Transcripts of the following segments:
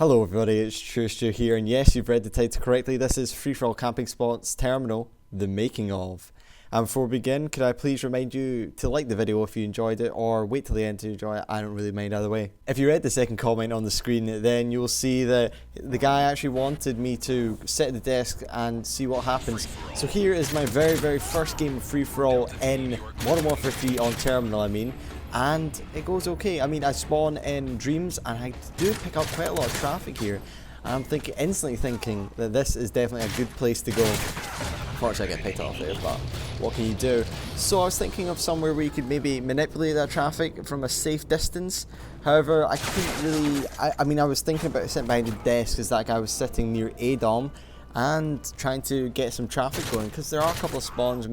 Hello everybody, it's ItsTrueStu here, and yes, you've read the title correctly. This is Free-For-All Camping Spots Terminal, the making of. And before we begin, could I please remind you to like the video if you enjoyed it, or wait till the end to enjoy it. I don't really mind either way. If you read the second comment on the screen, then you'll see that the guy actually wanted me to sit at the desk and see what happens. So here is my very first game of Free-For-All in Modern Warfare 3 on Terminal, and it goes okay. I spawn in Dreams and I do pick up quite a lot of traffic here. And I'm instantly thinking that this is definitely a good place to go. Unfortunately I get picked off there, but what can you do? So I was thinking of somewhere where you could maybe manipulate that traffic from a safe distance. However, I couldn't really, I was thinking about sitting behind the desk as that guy was sitting near ADOM and trying to get some traffic going, because there are a couple of spawns.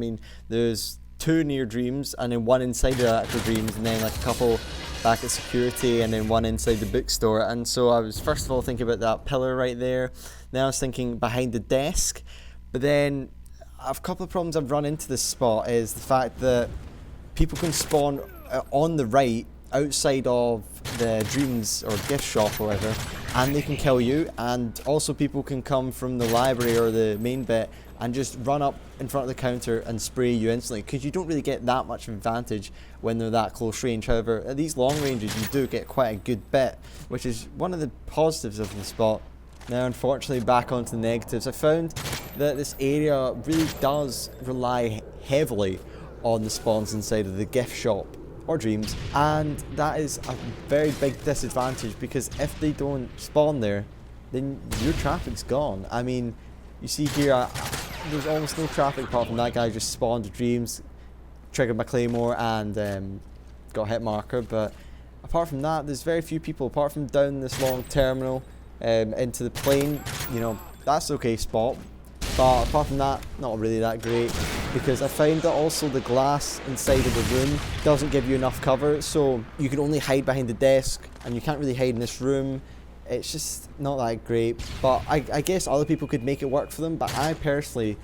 There's two near Dreams and then one inside the actual Dreams, and then like a couple back at security, and then one inside the bookstore. And so I was first of all thinking about that pillar right there. Then I was thinking behind the desk, but then a couple of problems I've run into this spot is the fact that people can spawn on the right outside of the Dreams or gift shop or whatever, and they can kill you. And also people can come from the library or the main bit and just run up in front of the counter and spray you instantly, because you don't really get that much advantage when they're that close range. However, at these long ranges you do get quite a good bit, which is one of the positives of the spot. Now unfortunately, back onto the negatives, I found that this area really does rely heavily on the spawns inside of the gift shop or Dreams, and that is a very big disadvantage, because if they don't spawn there, then your traffic's gone. You see here, there's almost no traffic apart from that guy just spawned to Dreams, triggered my claymore and got a hit marker. But apart from that, there's very few people apart from down this long terminal into the plane. That's okay spot, but apart from that, not really that great, because I find that also the glass inside of the room doesn't give you enough cover, so you can only hide behind the desk and you can't really hide in this room. It's just not that great, but I guess other people could make it work for them, but I personally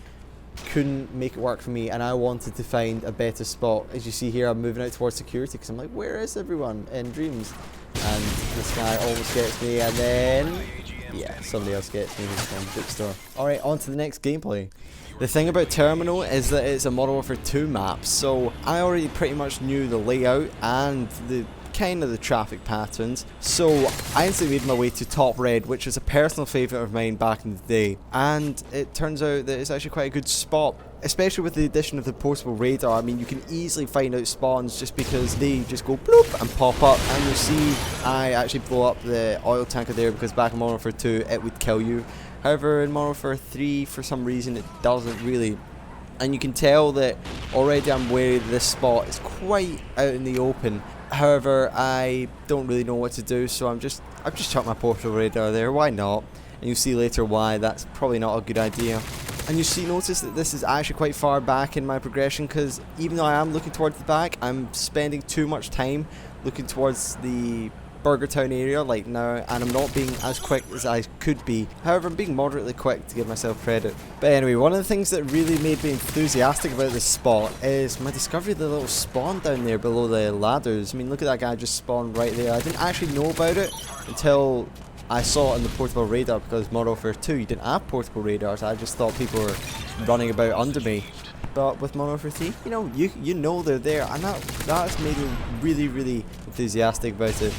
couldn't make it work for me, and I wanted to find a better spot. As you see here, I'm moving out towards security because I'm like, where is everyone in Dreams? And this guy almost gets me, and then yeah, somebody else gets me from the bookstore. Alright, on to the next gameplay. The thing about Terminal is that it's a Modern Warfare 2 map, so I already pretty much knew the layout and the traffic patterns, so I instantly made my way to Top Red, which is a personal favourite of mine back in the day, and it turns out that it's actually quite a good spot, especially with the addition of the portable radar. You can easily find out spawns just because they just go bloop and pop up, and you see I actually blow up the oil tanker there, because back in Modern Warfare 2 it would kill you. However, in Modern Warfare 3 for some reason it doesn't really. And you can tell that already I'm wary that this spot is quite out in the open. However, I don't really know what to do, so I've just chucked my portable radar there. Why not? And you'll see later why that's probably not a good idea. And notice that this is actually quite far back in my progression, because even though I am looking towards the back, I'm spending too much time looking towards the Burger Town area like now, and I'm not being as quick as I could be. However, I'm being moderately quick to give myself credit. But anyway, one of the things that really made me enthusiastic about this spot is my discovery of the little spawn down there below the ladders. Look at that guy just spawned right there. I didn't actually know about it until I saw it in the portable radar, because Modern Warfare 2 you didn't have portable radars. I just thought people were running about under me. But with Modern Warfare 3, you know they're there, and that's made me really enthusiastic about it.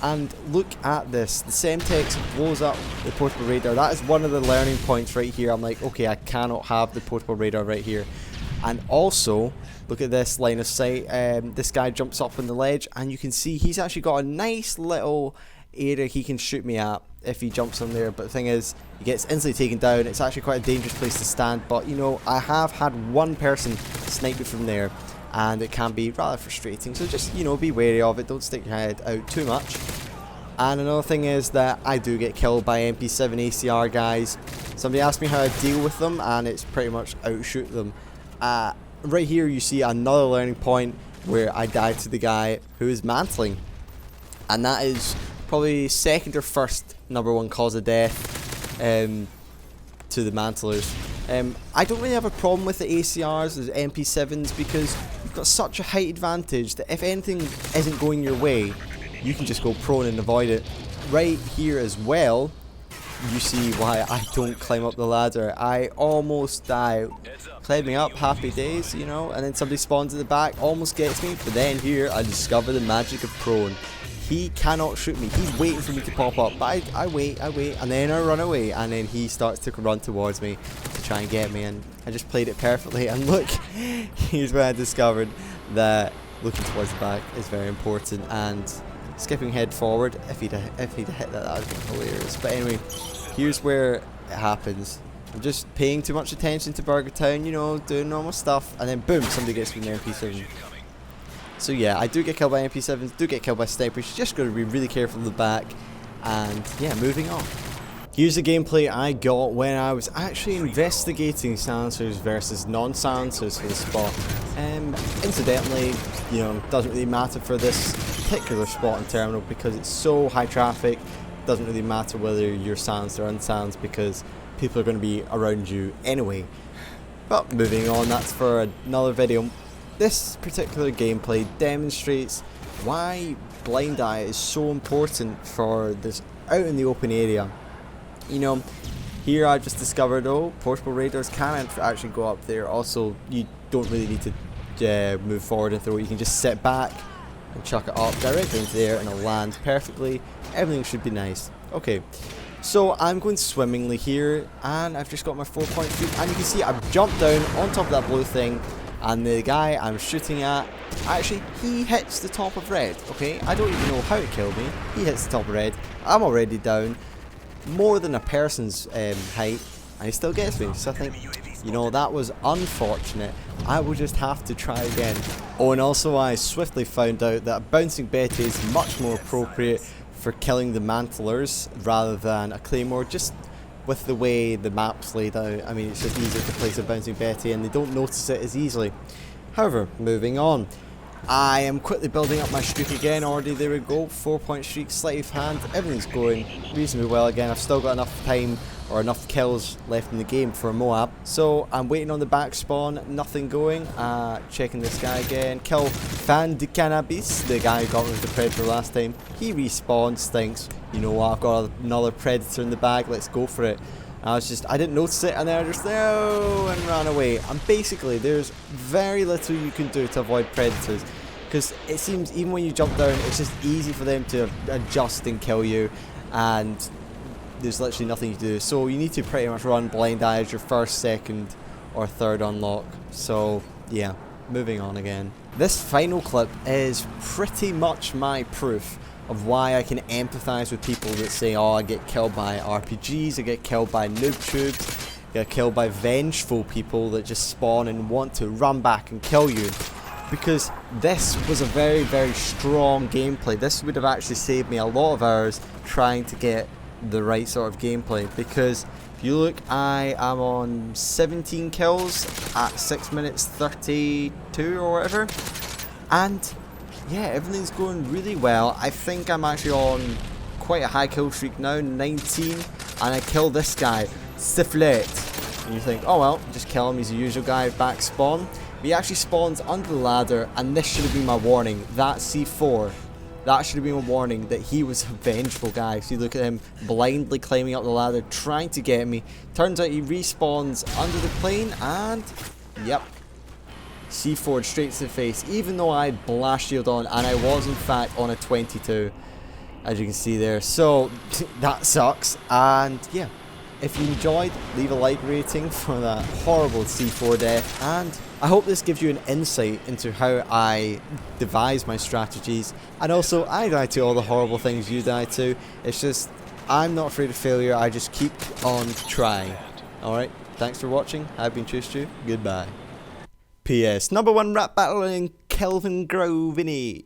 And look at this, the Semtex blows up the portable radar. That is one of the learning points right here. I'm like, okay, I cannot have the portable radar right here. And also, look at this line of sight. This guy jumps up on the ledge, and you can see he's actually got a nice little area he can shoot me at if he jumps on there. But the thing is, he gets instantly taken down. It's actually quite a dangerous place to stand, but I have had one person snipe me from there, and it can be rather frustrating. So just be wary of it, don't stick your head out too much. And another thing is that I do get killed by MP7 ACR guys. Somebody asked me how I deal with them, and it's pretty much outshoot them. Right here you see another learning point where I died to the guy who is mantling, and that is probably second or first #1 cause of death to the mantlers. I don't really have a problem with the ACRs, the MP7s, because you've got such a height advantage that if anything isn't going your way, you can just go prone and avoid it. right here as well, you see why I don't climb up the ladder. I almost die. Climbing up, happy days, you know, and then somebody spawns at the back, almost gets me, but then here I discover the magic of prone. He cannot shoot me. He's waiting for me to pop up, but I wait, and then I run away, and then he starts to run towards me to try and get me, and I just played it perfectly. And look, here's where I discovered that looking towards the back is very important, and skipping head forward, if he'd hit that, that would have been hilarious. But anyway, here's where it happens. I'm just paying too much attention to Burger Town, you know, doing normal stuff, and then boom, somebody gets me in MP7. So yeah, I do get killed by MP7s, do get killed by snipers. You just got to be really careful of the back, and yeah, moving on. Here's the gameplay I got when I was actually investigating silencers versus non-silencers for the spot. Incidentally, you know, it doesn't really matter for this particular spot in Terminal because it's so high traffic. It doesn't really matter whether you're silenced or unsilenced because people are going to be around you anyway. But moving on, that's for another video. This particular gameplay demonstrates why blind eye is so important for this out in the open area. You know, here I just discovered, oh, portable radars can actually go up there. Also, you don't really need to move forward and throw. You can just sit back and chuck it up directly into there and it'll land perfectly. Everything should be nice. Okay. So I'm going swimmingly here, and I've just got my 4.3, and you can see I've jumped down on top of that blue thing, and the guy I'm shooting at, actually, he hits the top of red, okay? I don't even know how it killed me. He hits the top of red. I'm already down more than a person's height, and he still gets me. So I think, you know, that was unfortunate. I will just have to try again. Oh, and also I swiftly found out that a bouncing Betty is much more appropriate for killing the mantlers rather than a claymore, just with the way the map's laid out. I mean, it's just easier to place a bouncing Betty and they don't notice it as easily. However, moving on, I am quickly building up my streak again. Already there we go, 4-point streak, sleight of hand, everything's going reasonably well again. I've still got enough time or enough kills left in the game for Moab, so I'm waiting on the back spawn, nothing going. Checking this guy again, kill Fan de Cannabis, the guy who got me with the Predator last time. He respawns, thinks, you know what, I've got another Predator in the bag, let's go for it. I didn't notice it, and then I just and ran away. And basically there's very little you can do to avoid Predators, because it seems even when you jump down, it's just easy for them to adjust and kill you, and there's literally nothing you can do. So you need to pretty much run blind eye as your first, second or third unlock. So yeah, moving on again. This final clip is pretty much my proof of why I can empathize with people that say, oh, I get killed by RPGs, I get killed by noob tubes, I get killed by vengeful people that just spawn and want to run back and kill you. Because this was a very, very strong gameplay. This would have actually saved me a lot of hours trying to get the right sort of gameplay. Because if you look, I am on 17 kills at 6 minutes 32 or whatever. And yeah, everything's going really well. I think I'm actually on quite a high kill streak now, 19, and I kill this guy, Siflet. And you think, oh well, just kill him, he's the usual guy, back spawn. But he actually spawns under the ladder, and this should have been my warning. That C4, that should have been a warning that he was a vengeful guy. So you look at him blindly climbing up the ladder, trying to get me. Turns out he respawns under the plane, and yep, C4'd straight to the face, even though I had blast shield on, and I was in fact on a 22, as you can see there. So that sucks. And yeah, if you enjoyed, leave a like rating for that horrible C4 death, and I hope this gives you an insight into how I devise my strategies, and also I die to all the horrible things you die to. It's just, I'm not afraid of failure, I just keep on trying. Alright, thanks for watching, I've been ItsTrueStu, goodbye. P.S. #1 rap battle in Kelvin Grove, innit?